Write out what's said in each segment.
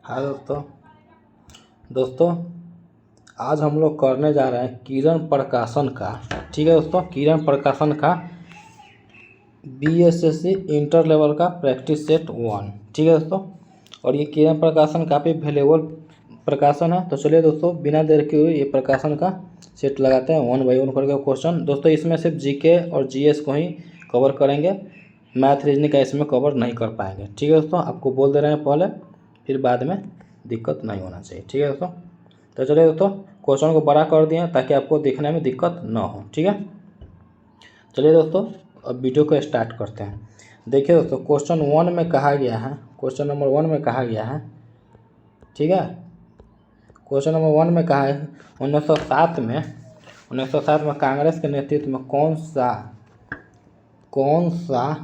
हाँ दोस्तों आज हम लोग करने जा रहे हैं किरण प्रकाशन का। ठीक है दोस्तों, किरण प्रकाशन का बीएसएससी इंटर लेवल का प्रैक्टिस सेट 1। ठीक है दोस्तों, और ये किरण प्रकाशन काफ़ी वैल्यूएबल प्रकाशन है। तो चलिए दोस्तों, बिना देर के हुए ये प्रकाशन का सेट लगाते हैं 1 बाई 1 करके क्वेश्चन। दोस्तों इसमें सिर्फ जीके और जीएस को ही कवर करेंगे, मैथ रीजनिंग का इसमें कवर नहीं कर पाएंगे। ठीक है दोस्तों, आपको बोल दे रहे हैं पहले, फिर बाद में दिक्कत नहीं होना चाहिए। ठीक है दोस्तों, तो चलिए दोस्तों क्वेश्चन को बड़ा कर दिए ताकि आपको देखने में दिक्कत ना हो। ठीक है, चलिए दोस्तों अब वीडियो को स्टार्ट करते हैं। देखिए दोस्तों, क्वेश्चन 1 में कहा गया है, क्वेश्चन नंबर 1 में कहा गया है, ठीक है, क्वेश्चन नंबर 1 में कहा है 1907 में कांग्रेस के नेतृत्व में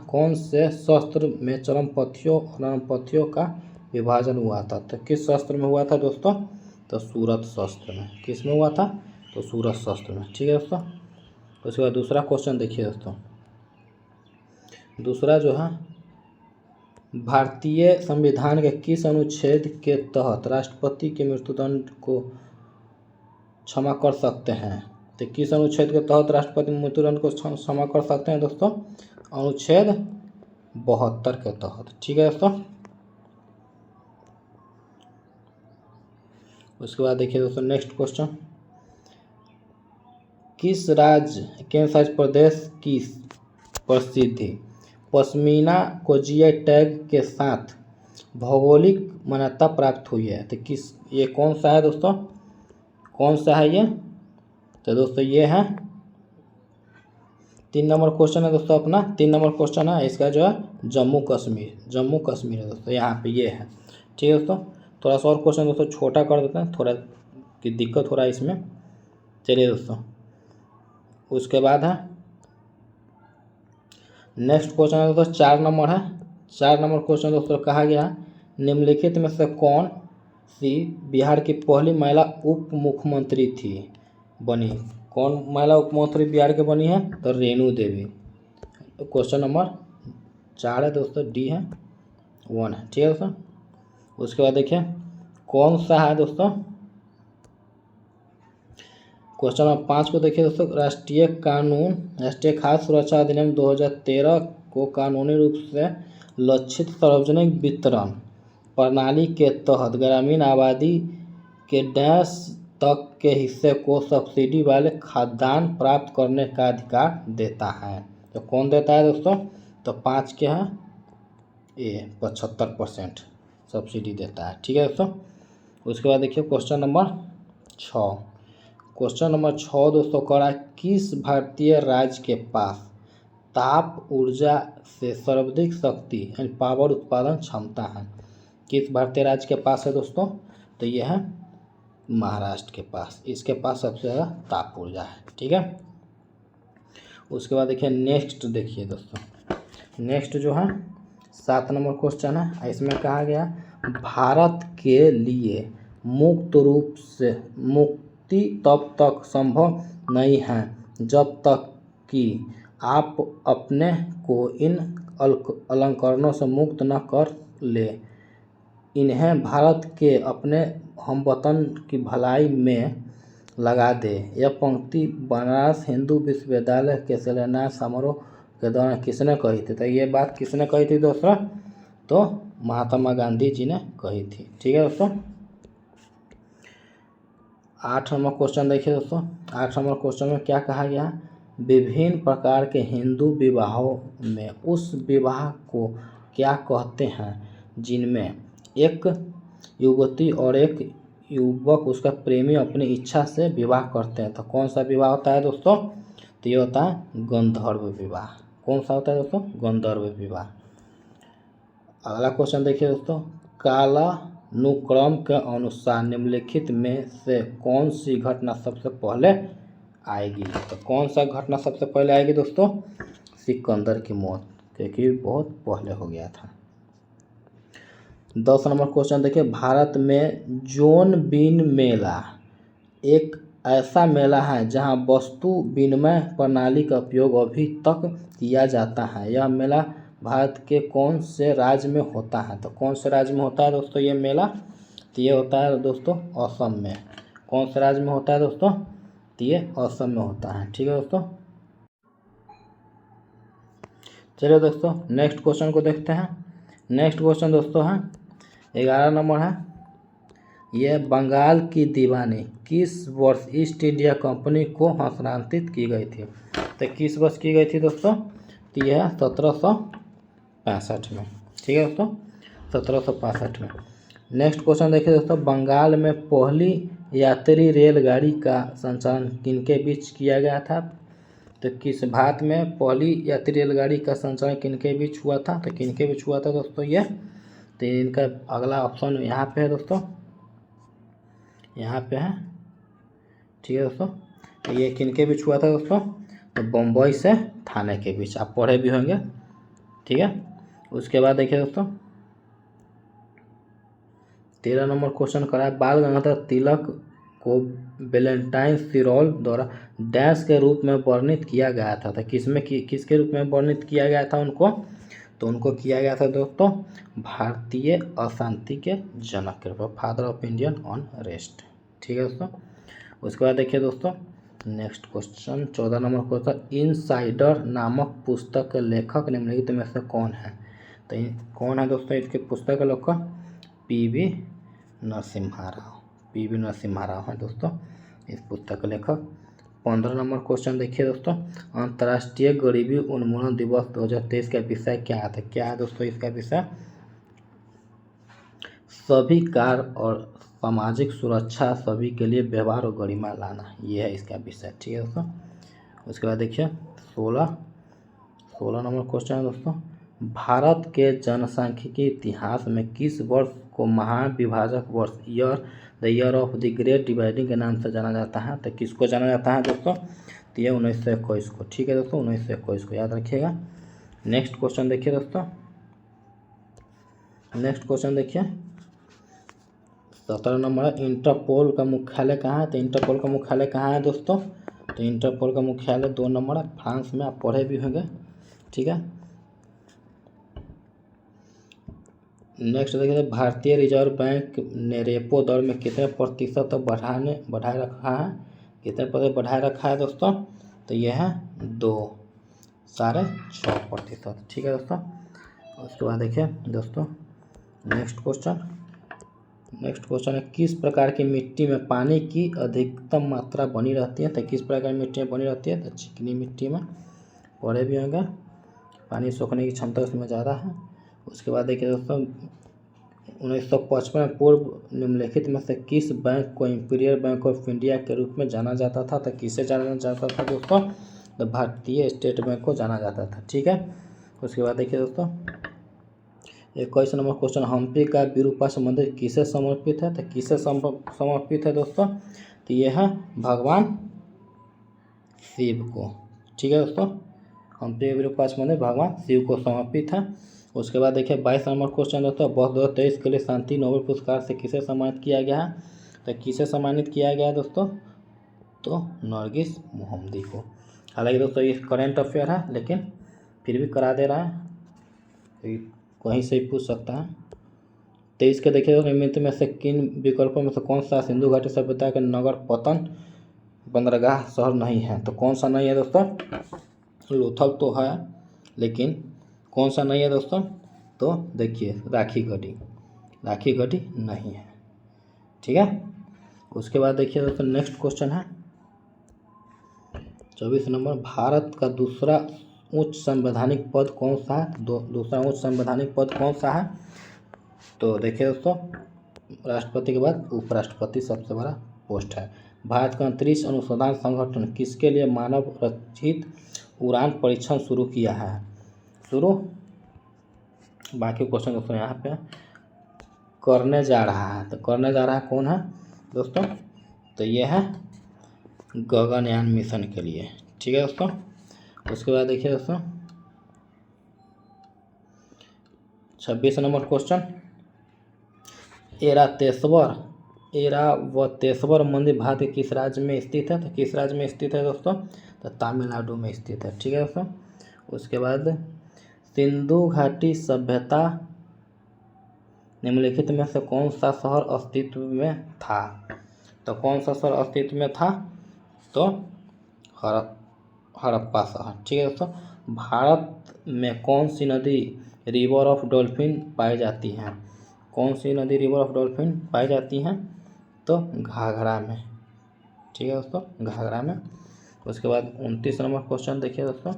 कौन से शस्त्र में चरमपंथियों और अनपंथियों का विभाजन हुआ था। तो किस शस्त्र में हुआ था दोस्तों, तो सूरत शस्त्र में। किस में हुआ था, तो सूरत शस्त्र में। ठीक है दोस्तों, उसके बाद दूसरा क्वेश्चन देखिए दोस्तों, दूसरा जो है, भारतीय संविधान के किस अनुच्छेद के तहत राष्ट्रपति के मृत्युदंड को क्षमा कर सकते हैं। तो किस अनुच्छेद के तहत राष्ट्रपति मृत्युदंड को क्षमा कर सकते हैं दोस्तों, अनुच्छेद 72 के तहत। ठीक है दोस्तों, उसके बाद देखिए दोस्तों नेक्स्ट क्वेश्चन, किस राज्य केंद्र शासित प्रदेश की प्रसिद्धि पश्मीना को जीआई टैग के साथ भौगोलिक मान्यता प्राप्त हुई है। तो किस, ये कौन सा है दोस्तों, कौन सा है ये, तो दोस्तों ये है 3 नंबर क्वेश्चन है दोस्तों अपना, 3 नंबर क्वेश्चन है इसका जो है जम्मू कश्मीर है दोस्तों, यहाँ पे ये है। ठीक है दोस्तों, थोड़ा सा और क्वेश्चन दोस्तों छोटा कर देते हैं, थोड़ा की दिक्कत हो रहा है इसमें। चलिए दोस्तों, उसके बाद है नेक्स्ट क्वेश्चन है दोस्तों 4 नंबर है। 4 नंबर क्वेश्चन दोस्तों कहा गया है, निम्नलिखित में से कौन सी बिहार की पहली महिला उप मुख्यमंत्री थी बनी। कौन महिला उप मुख्यमंत्री बिहार के बनी है, तो रेणु देवी। क्वेश्चन नंबर 4 है दोस्तों, डी है 1 है। ठीक है दोस्तों, उसके बाद देखिए कौन सा है दोस्तों, क्वेश्चन नंबर 5 को देखिए दोस्तों, राष्ट्रीय खाद्य सुरक्षा अधिनियम 2013 को कानूनी रूप से लक्षित सार्वजनिक वितरण प्रणाली के तहत ग्रामीण आबादी के डैश तक के हिस्से को सब्सिडी वाले खाद्यान्न प्राप्त करने का अधिकार देता है। तो कौन देता है दोस्तों, तो 5 के है ए 75% सब्सिडी देता है। ठीक है दोस्तों, उसके बाद देखिए क्वेश्चन नंबर 6। क्वेश्चन नंबर 6 दोस्तों कह रहा है, किस भारतीय राज्य के पास ताप ऊर्जा से सर्वाधिक शक्ति यानी पावर उत्पादन क्षमता है। किस भारतीय राज्य के पास है दोस्तों, तो यह है महाराष्ट्र के पास, इसके पास सबसे ज़्यादा ताप ऊर्जा है। ठीक है, उसके बाद देखिए नेक्स्ट, देखिए दोस्तों नेक्स्ट जो है 7 नंबर क्वेश्चन है, इसमें कहा गया भारत के लिए मुक्ति तब तक संभव नहीं है जब तक कि आप अपने को इन अलंकरणों से मुक्त न कर ले। इन्हें भारत के अपने हमवतन की भलाई में लगा दे। यह पंक्ति बनारस हिंदू विश्वविद्यालय के शिलान्यास समारोह के दौरान किसने कही थी। तो ये बात किसने कही थी दोस्तों, तो महात्मा गांधी जी ने कही थी। ठीक है दोस्तों, 8 नंबर क्वेश्चन देखिए दोस्तों, 8 नंबर क्वेश्चन में क्या कहा गया, विभिन्न प्रकार के हिंदू विवाहों में उस विवाह को क्या कहते हैं जिनमें एक युवती और एक युवक उसका प्रेमी अपनी इच्छा से विवाह करते हैं। तो कौन सा विवाह होता है दोस्तों, तो ये होता है गंधर्व विवाह। कौन सा होता है दोस्तों, गंधर्व विवाह। अगला क्वेश्चन देखिए दोस्तों, कालानुक्रम के अनुसार निम्नलिखित में से कौन सी घटना सबसे पहले आएगी। तो कौन सा घटना सबसे पहले आएगी दोस्तों, सिकंदर की मौत, क्योंकि बहुत पहले हो गया था। 10 नंबर क्वेश्चन देखिए, भारत में जोनबिन मेला एक ऐसा मेला है जहां वस्तु विनिमय प्रणाली का उपयोग अभी तक किया जाता है। यह मेला भारत के कौन से राज्य में होता है। तो कौन से राज्य में होता है दोस्तों ये मेला, तो ये होता है दोस्तों असम में। कौन से राज्य में होता है दोस्तों? तो ये असम में होता है। ठीक है दोस्तों, चलिए दोस्तों नेक्स्ट क्वेश्चन को देखते हैं। नेक्स्ट क्वेश्चन दोस्तों है 11 नंबर है, यह बंगाल की दीवानी किस वर्ष ईस्ट इंडिया कंपनी को हस्तांतरित की गई थी? तो किस वर्ष की गई थी दोस्तों? तो यह 1765 में। ठीक है दोस्तों, 1765 में। नेक्स्ट क्वेश्चन देखिए दोस्तों, बंगाल में पहली यात्री रेलगाड़ी का संचालन किनके बीच किया गया था? तो किस भारत में पहली यात्री रेलगाड़ी का संचालन किनके बीच हुआ था? तो किनके बीच हुआ था दोस्तों ये? तो इनका अगला ऑप्शन यहाँ पे है दोस्तों, यहाँ पे है। ठीक है दोस्तों, तो ये किनके बीच हुआ था दोस्तों? तो बम्बई से थाने के बीच, आप पढ़े भी होंगे। ठीक है, उसके बाद देखिए दोस्तों 13 नंबर क्वेश्चन करा है, बाल गंगाधर तिलक को वैलेंटाइन सिरोल द्वारा डैश के रूप में वर्णित किया गया था? तो किसके रूप में वर्णित किया गया था उनको? तो उनको किया गया था दोस्तों भारतीय अशांति के जनक के रूप में, फादर ऑफ इंडियन अनरेस्ट। ठीक है दोस्तों, उसके बाद देखिए दोस्तों next question 14 number question, insider नामक पुस्तक के लेखक निम्नलिखित में से कौन है? तो कौन है दोस्तों इसके पुस्तक के लेखक? पीवी नरसिम्हा राव। पीवी नरसिम्हा राव है दोस्तों इस पुस्तक के लेखक। 15 नंबर क्वेश्चन देखिए दोस्तों, अंतर्राष्ट्रीय गरीबी उन्मूलन दिवस 2023 का विषय क्या है? क्या है दोस्तों इसका विषय? सभी कार्य और सामाजिक सुरक्षा सभी के लिए व्यवहार और गरिमा लाना, ये है इसका विषय। ठीक है दोस्तों, उसके बाद देखिए 16 नंबर क्वेश्चन है दोस्तों, भारत के जनसांख्यिकी इतिहास में किस वर्ष को महान विभाजक वर्ष the year of the great dividing के नाम से जाना जाता है? तो किसको जाना जाता है दोस्तों? तो ये 1921 को। ठीक है दोस्तों, 1921 को याद रखिएगा। नेक्स्ट क्वेश्चन देखिए दोस्तों, नेक्स्ट क्वेश्चन देखिए 17 नंबर है, इंटरपोल का मुख्यालय कहाँ है? तो इंटरपोल का मुख्यालय कहाँ है दोस्तों? तो इंटरपोल का मुख्यालय 2 नंबर है फ्रांस में, आप पढ़े भी होंगे। ठीक है, नेक्स्ट देखिए भारतीय रिजर्व बैंक ने रेपो दर में कितने प्रतिशत तक बढ़ाए रखा है? कितने प्रतिशत बढ़ाए रखा है दोस्तों? तो यह है 2.6%। ठीक है दोस्तों, उसके बाद देखिए दोस्तों नेक्स्ट क्वेश्चन है, किस प्रकार की मिट्टी में पानी की अधिकतम मात्रा बनी रहती है? तो किस प्रकार की मिट्टी में बनी रहती है? तो चिकनी मिट्टी में, पढ़े भी होंगे, पानी सोखने की क्षमता उसमें ज़्यादा है। उसके बाद देखिए दोस्तों 1955 में पूर्व निम्नलिखित में से किस बैंक को इंपीरियल बैंक ऑफ इंडिया के रूप में जाना जाता था? तो किसे जाना जाता था दोस्तों? तो भारतीय स्टेट बैंक को जाना जाता था। ठीक है, उसके बाद देखिए दोस्तों 21 नंबर क्वेश्चन, हम्पी का विरूपाक्ष मंदिर किसे समर्पित है? तो किसे समर्पित है दोस्तों? तो यह है भगवान शिव को। ठीक है दोस्तों, हम्पी का विरूपाक्ष मंदिर भगवान शिव को समर्पित है। उसके बाद देखिए 22 नंबर क्वेश्चन दोस्तों, वर्ष 2023 के लिए शांति नोबेल पुरस्कार से किसे सम्मानित किया गया है? तो किसे सम्मानित किया गया है दोस्तों? तो नरगिस मोहम्मदी को। हालांकि दोस्तों ये करेंट अफेयर है, लेकिन फिर भी करा दे रहा है, कहीं से ही पूछ सकता है। 23 के देखिए निम्नलिखित में से किन विकल्पों में से कौन सा सिंधु घाटी सभ्यता के नगर पतन बंदरगाह शहर नहीं है? तो कौन सा नहीं है दोस्तों? लोथल तो है, लेकिन कौन सा नहीं है दोस्तों? तो देखिए राखी गढ़ी नहीं है। ठीक है, उसके बाद देखिए दोस्तों नेक्स्ट क्वेश्चन है 24 नंबर, भारत का दूसरा उच्च संवैधानिक पद कौन सा है? दूसरा उच्च संवैधानिक पद कौन सा है? तो देखिए दोस्तों राष्ट्रपति के बाद उपराष्ट्रपति सबसे बड़ा पोस्ट है। भारत का अंतरिक्ष अनुसंधान संगठन किसके लिए मानव रचित उड़ान परीक्षण शुरू किया है? बाकी क्वेश्चन दोस्तों यहाँ पे करने जा रहा है। तो करने जा रहा है कौन है दोस्तों? तो ये है गगनयान मिशन के लिए। ठीक है दोस्तों, उसके बाद देखिए दोस्तों 26 नंबर क्वेश्चन, एरावतेश्वर मंदिर भारत के किस राज्य में स्थित है? तो किस राज्य में स्थित है दोस्तों? तो तमिलनाडु में स्थित है। ठीक है दोस्तों, उसके बाद सिंधु घाटी सभ्यता निम्नलिखित में से कौन सा शहर अस्तित्व में था? तो कौन सा शहर अस्तित्व में था? तो हड़प्पा शहर। ठीक है दोस्तों। भारत में कौन सी नदी रिवर ऑफ डॉल्फिन पाई जाती हैं? कौन सी नदी रिवर ऑफ डॉल्फिन पाई जाती हैं? तो घाघरा में। ठीक है दोस्तों, घाघरा में। उसके बाद 29 नंबर क्वेश्चन देखिए दोस्तों,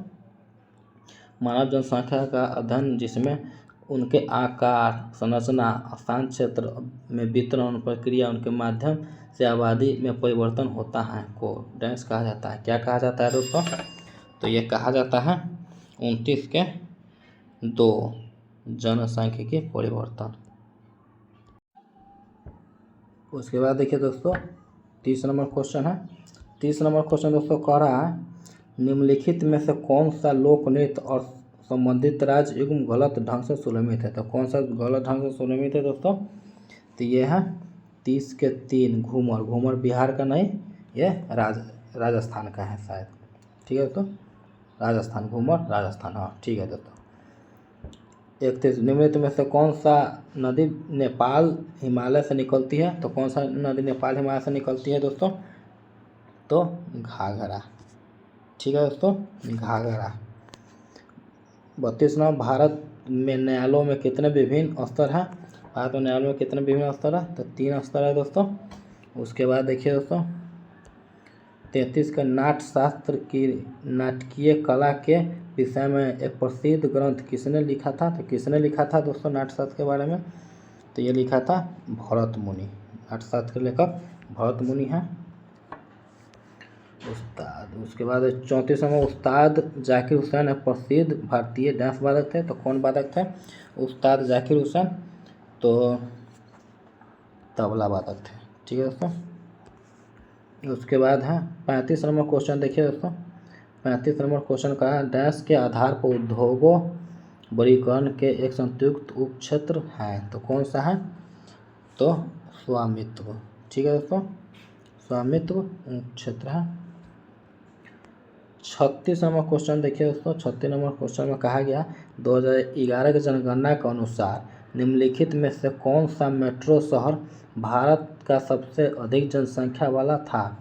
मानव जनसंख्या का अध्ययन जिसमें उनके आकार, संरचना, स्थान, क्षेत्र में वितरण, प्रक्रिया, उनके माध्यम से आबादी में परिवर्तन होता है को डेंस कहा जाता है। क्या कहा जाता है दोस्तों? तो ये कहा जाता है 29 के 2 जनसांख्यिकी परिवर्तन। उसके बाद देखिए दोस्तों 30 नंबर क्वेश्चन है। 30 नंबर क्वेश्चन दोस्तों कह रहा है, निम्नलिखित में से कौन सा लोक नृत्य और संबंधित राज्य एवं गलत ढंग से सुलमित है? तो कौन सा गलत ढंग से सुलमित है दोस्तों? तो ये है 30 के 3 घूमर। घूमर बिहार का नहीं, ये राजस्थान का है शायद। ठीक है दोस्तों, राजस्थान, घूमर राजस्थान। हाँ ठीक है दोस्तों। 31 निम्नलिखित में से कौन सा नदी नेपाल हिमालय से निकलती है? तो कौन सा नदी नेपाल हिमालय से निकलती है दोस्तों? तो घाघरा। ठीक है दोस्तों, घाघरा। 32 नंबर, भारत में न्यायालयों में कितने विभिन्न स्तर हैं? भारत में न्यायालयों में कितने विभिन्न स्तर है? तो 3 स्तर है दोस्तों। उसके बाद देखिए दोस्तों 33 का नाट्यशास्त्र की नाटकीय कला के विषय में एक प्रसिद्ध ग्रंथ किसने लिखा था? तो किसने लिखा था दोस्तों नाट्यशास्त्र के बारे में? तो ये लिखा था भरत मुनि। नाट्यशास्त्र के लेखक भरत मुनि हैं। उस्ताद। उसके बाद 34 में उस्ताद जाकिर हुसैन एक प्रसिद्ध भारतीय डांस वादक थे। तो कौन वादक थे? उस्ताद जाकिर हुसैन तो तबला वादक थे। ठीक है दोस्तों। उसके बाद है 35 नंबर क्वेश्चन देखिए दोस्तों। 35 नंबर क्वेश्चन का डैश के आधार पर उद्योगों वर्गीकरण के एक संयुक्त उपक्षेत्र हैं। तो कौन सा है? तो स्वामित्व। ठीक है दोस्तों, स्वामित्व उपक्षेत्र है। 36 नंबर क्वेश्चन देखिए दोस्तों। 36 नंबर क्वेश्चन में कहा गया 2011 की जनगणना के अनुसार निम्नलिखित में से कौन सा मेट्रो शहर भारत का सबसे अधिक जनसंख्या वाला था?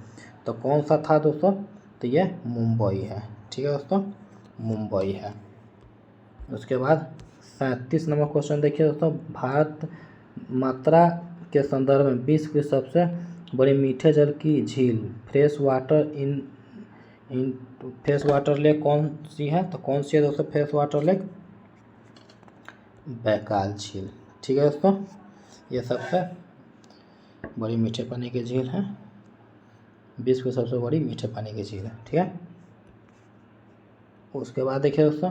तो कौन सा था दोस्तों? तो ये मुंबई है। ठीक है दोस्तों, मुंबई है। उसके बाद 37 नंबर क्वेश्चन देखिए दोस्तों, भारत मात्रा के संदर्भ में विश्व की सबसे बड़ी मीठे जल की झील फ्रेश वाटर लेक कौन सी है? तो कौन सी है दोस्तों फ्रेश वाटर लेक? बैकाल झील। ठीक है दोस्तों, ये सबसे बड़ी मीठे पानी की झील है, विश्व की सबसे बड़ी मीठे पानी की झील है। ठीक है। उसके बाद देखिए दोस्तों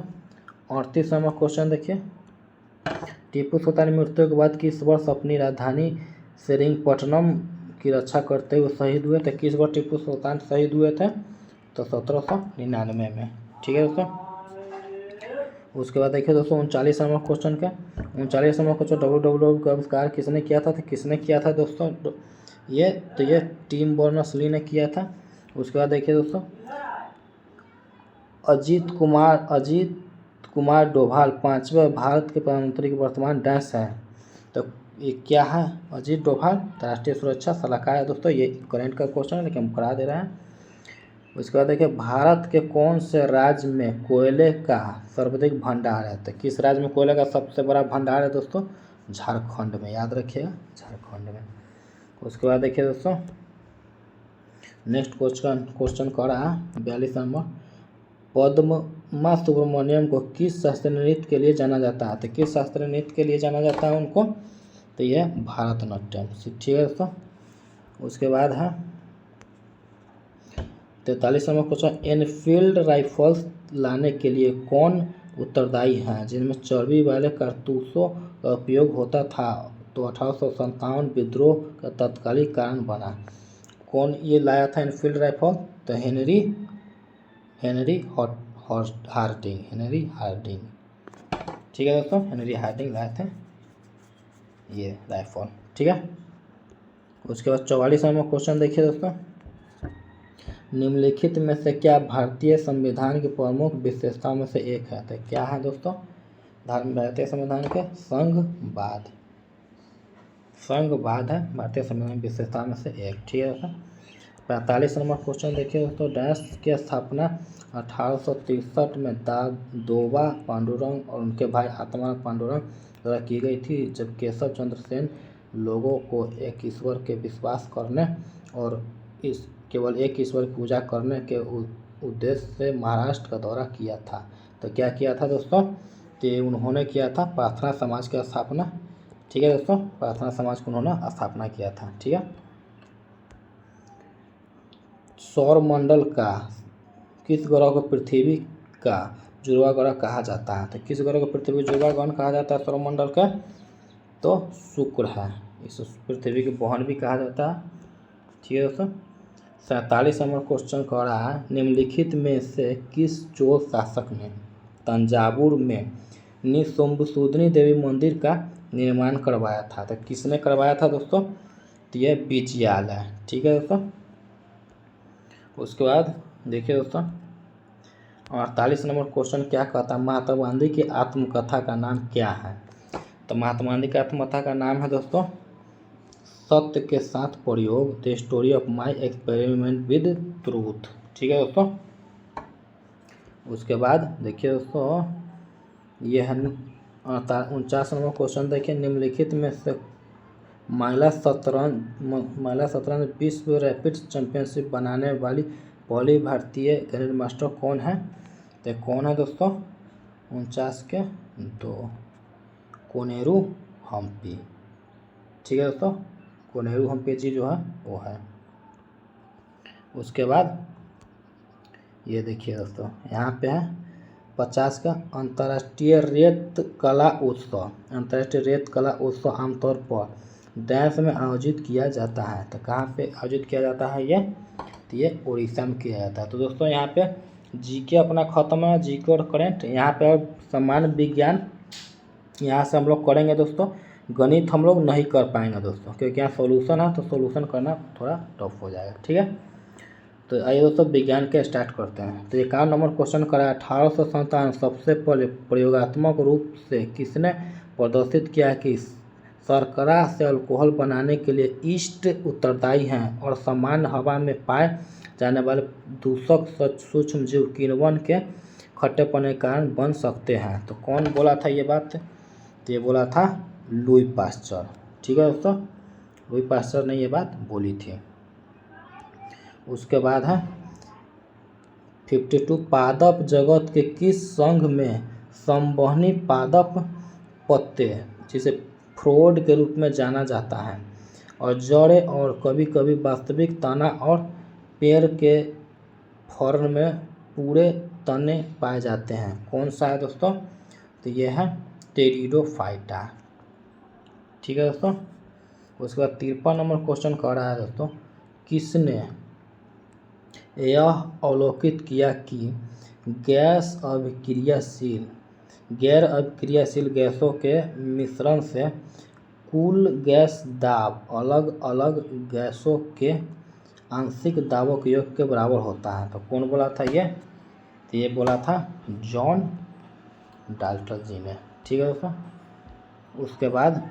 38 नंबर क्वेश्चन देखिए, टीपू सुल्तान की मृत्यु के बाद किस वर्ष अपनी राजधानी श्रीरंगपट्टनम की रक्षा करते हुए शहीद हुए थे? किस वर्ष टीपू सुल्तान शहीद हुए थे? तो 1799 में। ठीक है दोस्तों। उसके बाद देखिए दोस्तों 39 नंबर क्वेश्चन का 39 नंबर क्वेश्चन WWW का आविष्कार किसने किया था? तो किसने किया था दोस्तों? ये टिम बर्नर्स-ली ने किया था। उसके बाद देखिए दोस्तों अजीत कुमार डोभाल 5वें भारत के प्रधानमंत्री के वर्तमान डैश है। तो ये क्या है? अजीत डोभाल राष्ट्रीय सुरक्षा सलाहकार है दोस्तों। ये करंट का क्वेश्चन है लेकिन हम करा दे रहे हैं। उसके बाद देखिए भारत के कौन से राज्य में कोयले का सर्वाधिक भंडार है? तो किस राज्य में कोयले का सबसे बड़ा भंडार है दोस्तों? झारखंड में। याद रखिएगा, झारखंड में। उसके बाद देखिए दोस्तों नेक्स्ट क्वेश्चन कह रहा है 42 नंबर, पद्मा सुब्रमण्यम को किस शास्त्रीय नृत्य के लिए जाना जाता है? तो किस शास्त्रीय नृत्य के लिए जाना जाता है उनको? तो ये भारतनाट्यम। ठीक है दोस्तों। उसके बाद है 43 नंबर क्वेश्चन, एनफील्ड राइफल्स लाने के लिए कौन उत्तरदायी हैं जिनमें चर्बी वाले कारतूसों का उपयोग होता था? तो 1857 विद्रोह का तत्कालिक कारण बना। कौन ये लाया था एनफील्ड राइफल? तो हेनरी हार्डिंग। ठीक है दोस्तों, हेनरी हार्डिंग लाए थे ये राइफल। ठीक है। उसके बाद 44 नंबर क्वेश्चन देखिए दोस्तों, निम्नलिखित में से क्या भारतीय संविधान की प्रमुख विशेषताओं में से एक है? तो क्या है दोस्तों भारतीय संविधान के? संघवाद। संघवाद है भारतीय संविधान की विशेषता में से एक। ठीक है दोस्तों। 45 नंबर क्वेश्चन देखिए दोस्तों, डैश की स्थापना 1863 में दादोबा पांडुरंग और उनके भाई आत्माराम पांडुरंग द्वारा की गई थी, जब केशव चंद्र सेन लोगों को एक ईश्वर के विश्वास करने और इस केवल एक ईश्वर की पूजा करने के उद्देश्य से महाराष्ट्र का दौरा किया था। तो क्या किया था दोस्तों, कि उन्होंने किया था प्रार्थना समाज की स्थापना। ठीक है दोस्तों, प्रार्थना समाज को उन्होंने स्थापना किया था। ठीक है। सौर मंडल का किस ग्रह को पृथ्वी का जुड़वा ग्रह कहा जाता है? तो किस ग्रह को पृथ्वी का जुड़वा ग्रह कहा जाता है सौरमंडल का? तो शुक्र है। इस पृथ्वी की बहन भी कहा जाता है। ठीक है दोस्तों। 47 नंबर क्वेश्चन कह रहा है, निम्नलिखित में से किस चोल शासक ने तंजावुर में निशुम्भसूदनी देवी मंदिर का निर्माण करवाया था? तो किसने करवाया था दोस्तों? तो यह बिजयाल है। ठीक है दोस्तों। उसके बाद देखिए दोस्तों, 48 नंबर क्वेश्चन क्या कहता है, महात्मा गांधी की आत्मकथा का नाम क्या है? तो महात्मा गांधी की आत्मकथा का नाम है दोस्तों सत्य के साथ प्रयोग, the story of my experiment with truth. ठीक है दोस्तों। उसके बाद देखिए दोस्तों, यह है 49 नंबर क्वेश्चन देखिए, निम्नलिखित में से महिला शतरंज विश्व रैपिड चैंपियनशिप बनाने वाली पहली भारतीय ग्रैंड मास्टर कौन है? तो कौन है दोस्तों? 49 के 2 कोनेरू हम्पी। ठीक है दोस्तों, कोनेरू हम्पी जी जो है वो है। उसके बाद ये देखिए दोस्तों, यहाँ पे है 50 का अंतर्राष्ट्रीय रेत कला उत्सव। अंतर्राष्ट्रीय रेत कला उत्सव आमतौर पर डैश में आयोजित किया जाता है। तो कहाँ पे आयोजित किया जाता है ये? तो ये उड़ीसा में किया जाता है। तो दोस्तों यहाँ पे जीके अपना खत्म है, जीके और करेंट। यहाँ पे सामान्य विज्ञान यहाँ से हम लोग करेंगे दोस्तों, गणित हम लोग नहीं कर पाएंगे दोस्तों, क्योंकि यहाँ सॉल्यूशन है तो सॉल्यूशन करना थोड़ा टफ हो जाएगा। ठीक है। तो आइए दोस्तों विज्ञान के स्टार्ट करते हैं। तो 51 नंबर क्वेश्चन करा, 1857 सबसे पहले प्रयोगात्मक रूप से किसने प्रदर्शित किया कि शर्करा से अल्कोहल बनाने के लिए ईस्ट उत्तरदायी हैं और सामान्य हवा में पाए जाने वाले दूषक सूक्ष्म जीव किण्वन के खट्टेपन के कारण बन सकते हैं? तो कौन बोला था ये बात? तो ये बोला था लुई पास्चर। ठीक है दोस्तों, लुई पास्चर ने ये बात बोली थी। उसके बाद है 52 पादप जगत के किस संघ में संवहनी पादप पत्ते जिसे फ्रोड के रूप में जाना जाता है और जड़ें और कभी कभी वास्तविक तना और पेड़ के फर्न में पूरे तने पाए जाते हैं? कौन सा है दोस्तों? तो ये है टेरिडोफाइटा। ठीक है दोस्तों। उसके बाद 53 नंबर क्वेश्चन कह रहा है दोस्तों, किसने यह अवलोकित किया कि गैर अभिक्रियाशील गैसों के मिश्रण से कुल गैस दाब अलग अलग गैसों के आंशिक दाबों के योग के बराबर होता है? तो कौन बोला था ये? तो ये बोला था जॉन डाल्टन जी ने। ठीक है दोस्तों। उसके बाद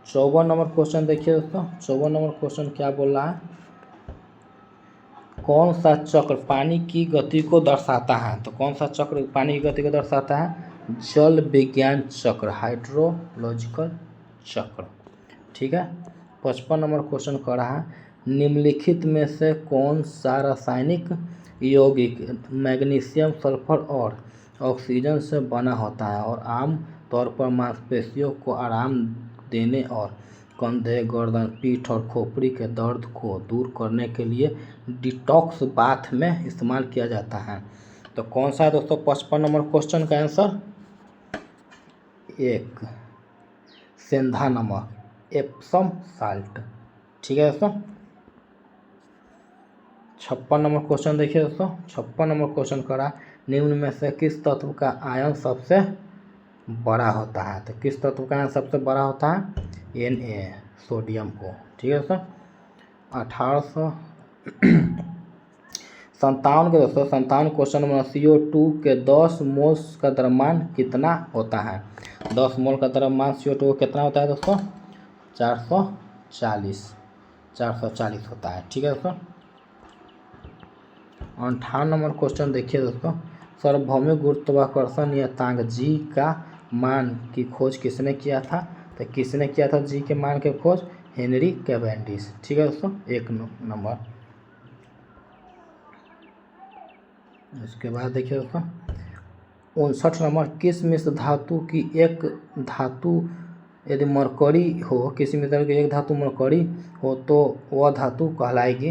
54 नंबर क्वेश्चन देखिए दोस्तों, 54 नंबर क्वेश्चन क्या बोल रहा है, कौन सा चक्र पानी की गति को दर्शाता है? तो कौन सा चक्र पानी की गति को दर्शाता है? जल विज्ञान चक्र, हाइड्रोलॉजिकल चक्र। ठीक है। 55 नंबर क्वेश्चन कह रहा है, निम्नलिखित में से कौन सा रासायनिक यौगिक मैग्नीशियम सल्फर और ऑक्सीजन से बना होता है और आम तौर पर मांसपेशियों को आराम देने और कंधे, गर्दन, पीठ और खोपड़ी के दर्द को दूर करने के लिए डिटॉक्स बाथ में इस्तेमाल किया जाता है? तो कौन सा है दोस्तों 55 नंबर क्वेश्चन का आंसर? 1 सेंधा नमक, एप्सम साल्ट। ठीक है दोस्तों। 56 नंबर क्वेश्चन देखिए दोस्तों, 56 नंबर क्वेश्चन करा, निम्न में से किस तत्व का आयन सबसे बड़ा होता है? तो किस तत्व का आयन सबसे बड़ा होता है? Na, सोडियम को। ठीक है दोस्तों। 1857 के दोस्तों 57 क्वेश्चन में CO2 के 10 मोल्स का द्रव्यमान कितना होता है? 10 मोल का द्रव्यमान CO2 कितना होता है दोस्तों? 440 होता है। ठीक है दोस्तों। 58 नंबर क्वेश्चन देखिए दोस्तों, सार्वभौमिक गुरुत्वाकर्षण नियतांक जी का मान की खोज किसने किया था? तो किसने किया था जी के मान की खोज? Henry Cavendish. ठीक है दोस्तों, 1 नंबर। इसके बाद देखिए दोस्तों 59 नंबर, किस मिश्र धातु की एक धातु यदि मरकरी हो, किसी मिश्र की एक धातु मरकरी हो तो वह धातु कहलाएगी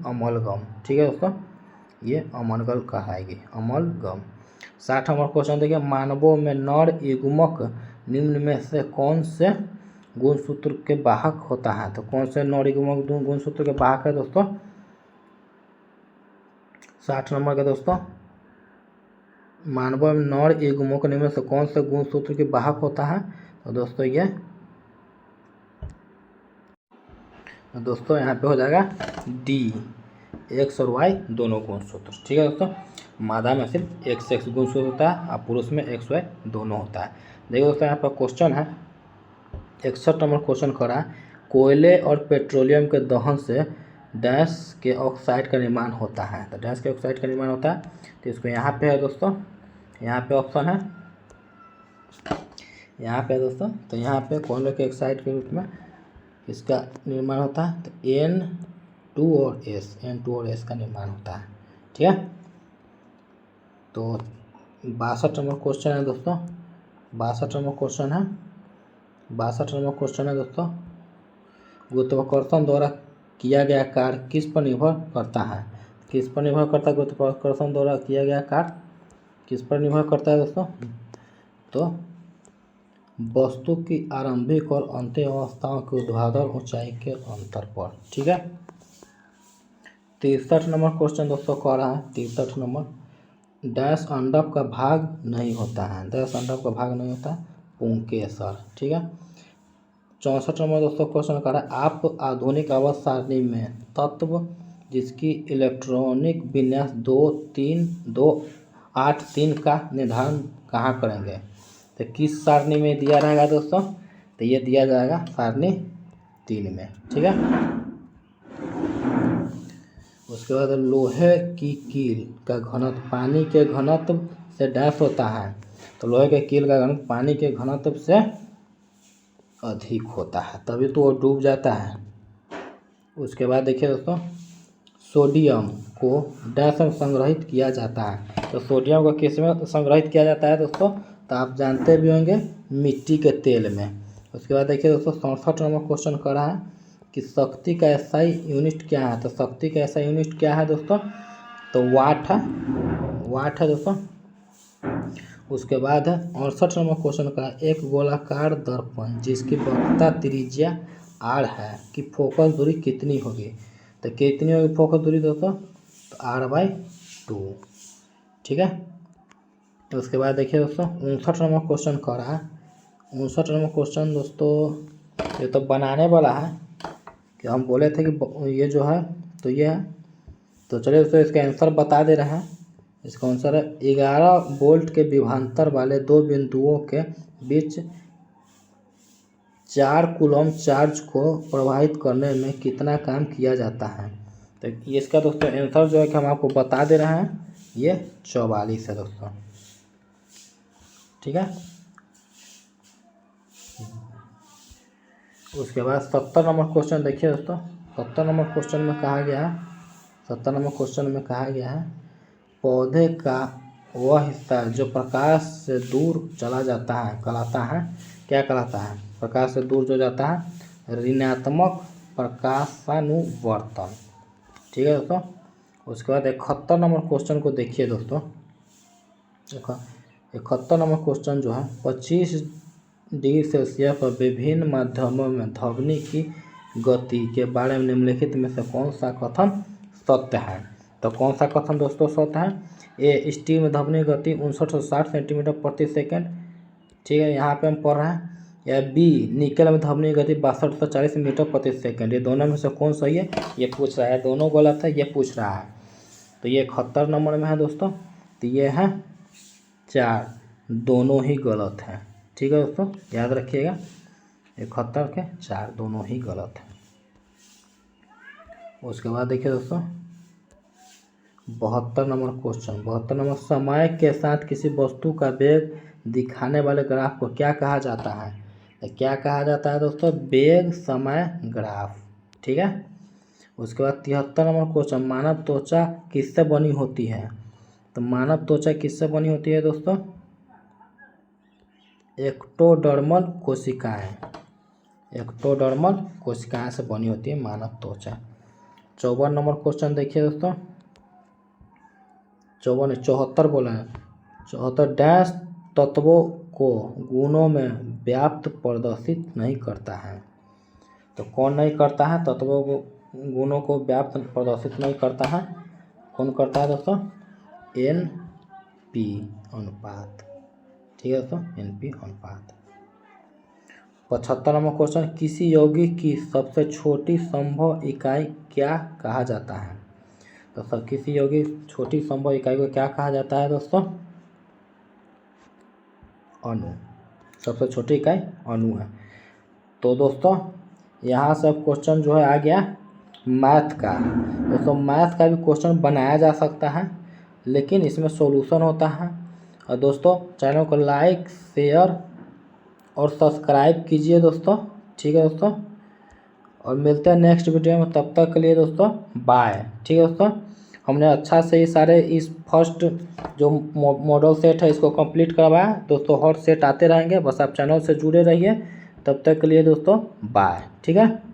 अमलगम। ठीक है दोस्तों, ये अमलगम कहलाएगी, अमलगम। 60 नंबर क्वेश्चन देखिए, मानवों में नर युग्मक निम्न में से कौन से गुणसूत्र के वाहक होता है? तो कौन से नर युग्मक गुणसूत्र के वाहक है दोस्तों? 60 नंबर का दोस्तों, मानव में नर युग्मक निम्न से कौन से गुणसूत्र के वाहक होता है? तो दोस्तों यहाँ पे हो जाएगा डी, एक्स और वाई दोनों गुणसूत्र। ठीक है दोस्तों, मादा में सिर्फ एक्स गुणसूत्र होता है और पुरुष में एक्स वाई दोनों होता है। देखिए दोस्तों यहाँ पर क्वेश्चन है 61 नंबर क्वेश्चन करा, कोयले और पेट्रोलियम के दहन से डैश के ऑक्साइड का निर्माण होता है। तो डैश के ऑक्साइड का निर्माण होता है, तो इसको यहाँ पे है दोस्तों, यहाँ पे ऑप्शन है, यहाँ पे दोस्तों, तो यहाँ पे कोयले के ऑक्साइड के रूप में इसका निर्माण होता है। तो N2 और S का निर्माण होता है। ठीक है, तो 62 नंबर क्वेश्चन है दोस्तों, 62 नंबर क्वेश्चन है दोस्तों, गुरुत्वाकर्षण द्वारा किया गया कार्य किस पर निर्भर करता है? किस पर निर्भर करता है? गुरुत्वाकर्षण द्वारा किया गया कार्य किस पर निर्भर करता है दोस्तों? तो वस्तु की आरंभिक और अंतिम अवस्थाओं के ऊर्ध्वाधर ऊंचाई के अंतर पर। ठीक है, 63 नंबर क्वेश्चन दोस्तों कह रहा है, 63 नंबर, डैश अंडक का भाग नहीं होता है, डैश अंडक का भाग नहीं होता है, पुंकेसर। ठीक है, 64 नंबर दोस्तों क्वेश्चन कर रहा है, आप आधुनिक आवर्त सारणी में तत्व जिसकी इलेक्ट्रॉनिक विन्यास 2-3-2-8-3 का निर्धारण कहाँ करेंगे? तो किस सारणी में दिया रहेगा दोस्तों? तो ये दिया जाएगा सारणी 3 में। ठीक है, उसके बाद लोहे की कील का घनत्व पानी के घनत्व से डैश होता है। तो लोहे के कील का घनत्व पानी के घनत्व से अधिक होता है, तभी तो वो डूब जाता है। उसके बाद देखिए दोस्तों, सोडियम को डैश में संग्रहित किया जाता है। तो सोडियम को किस में संग्रहित किया जाता है दोस्तों? तो आप जानते भी होंगे, मिट्टी के तेल में। उसके बाद देखिए दोस्तों 67 नंबर क्वेश्चन कर रहा है कि शक्ति का एसआई यूनिट क्या है? तो शक्ति का एसआई यूनिट क्या है दोस्तों? तो वाट है दोस्तों। उसके बाद है 68 नंबर क्वेश्चन का, एक गोलाकार दर्पण जिसकी वक्रता त्रिज्या r है कि फोकस दूरी कितनी होगी? तो कितनी होगी फोकस दूरी दोस्तों? तो r/2। ठीक है, तो उसके बाद देखिए दोस्तों 59 नंबर क्वेश्चन कर रहा है, 59 नंबर क्वेश्चन दोस्तों ये तो बनाने वाला है कि हम बोले थे कि ये जो है तो ये है। तो चलिए दोस्तों इसका आंसर बता दे रहे हैं। इसका आंसर है 11 वोल्ट के विभवांतर वाले दो बिंदुओं के बीच 4 कूलम चार्ज को प्रवाहित करने में कितना काम किया जाता है? तो ये इसका दोस्तों आंसर जो है कि हम आपको बता दे रहे हैं, ये 44 है दोस्तों। ठीक है, उसके बाद 70 नंबर क्वेश्चन देखिए दोस्तों, 70 नंबर क्वेश्चन में कहा गया है, 70 नंबर क्वेश्चन में कहा गया है, पौधे का वह हिस्सा जो प्रकाश से दूर चला जाता है कहलाता है, क्या कहलाता है? प्रकाश से दूर जो जाता है, ऋणात्मक प्रकाशानुवर्तन। ठीक है दोस्तों, उसके बाद 71 नंबर क्वेश्चन को देखिए दोस्तों, 71 नंबर क्वेश्चन जो है, 25 डिग्री सेल्सियस पर विभिन्न माध्यमों में ध्वनि की गति के बारे में निम्नलिखित में से कौन सा कथन सत्य है? तो कौन सा कथन दोस्तों सत्य है? ए, स्टील में ध्वनि गति 59 से 60 सेंटीमीटर प्रति सेकंड। ठीक है, यहाँ पे हम पढ़ रहे हैं। या बी, निकल में ध्वनि गति 62 से 40 मीटर प्रति सेकंड। ये दोनों में से कौन सही है ये पूछ रहा है, दोनों गलत है ये पूछ रहा है। तो ये 71 नंबर में है दोस्तों, तो ये है 4, दोनों ही गलत हैं। ठीक है दोस्तों, याद रखिएगा। 71 के 4 दोनों ही गलत है। उसके बाद देखिए दोस्तों 72 नंबर क्वेश्चन। 72 नंबर, समय के साथ किसी वस्तु का वेग दिखाने वाले ग्राफ को क्या कहा जाता है? तो क्या कहा जाता है दोस्तों? वेग समय ग्राफ। ठीक है। उसके बाद 73 नंबर क्वेश्चन, मानव त्वचा किससे बनी होती है? तो मानव त्वचा किससे बनी होती है दोस्तों? एक्टोडर्मल कोशिकाएं। एक्टोडर्मल कोशिकाएं से बनी होती है मानव त्वचा। 54 नंबर क्वेश्चन देखिए दोस्तों, 74 बोला है। 74, डैश तत्वों को गुणों में व्याप्त प्रदर्शित नहीं करता है। तो कौन नहीं करता है? तत्वों को गुणों को व्याप्त प्रदर्शित नहीं करता है। कौन करता है दोस्तों? NP अनुपात। ठीक है दोस्तों, NP अनुपात। 75 नंबर क्वेश्चन, किसी यौगिक की सबसे छोटी संभव इकाई क्या कहा जाता है? तो सब किसी यौगिक छोटी संभव इकाई को क्या कहा जाता है दोस्तों? अणु। सबसे छोटी इकाई अणु है। तो दोस्तों यहाँ से क्वेश्चन जो है आ गया मैथ का। दोस्तों मैथ का भी क्वेश्चन बनाया जा सकता है, लेकिन इसमें सॉल्यूशन होता है। और दोस्तों चैनल को लाइक, शेयर और सब्सक्राइब कीजिए दोस्तों। ठीक है दोस्तों, और मिलते हैं नेक्स्ट वीडियो में। तब तक के लिए दोस्तों बाय। ठीक है दोस्तों, हमने अच्छा से ये सारे इस फर्स्ट जो मॉडल सेट है इसको कंप्लीट करवाया दोस्तों। हर सेट आते रहेंगे, बस आप चैनल से जुड़े रहिए। तब तक के लिए दोस्तों बाय। ठीक है।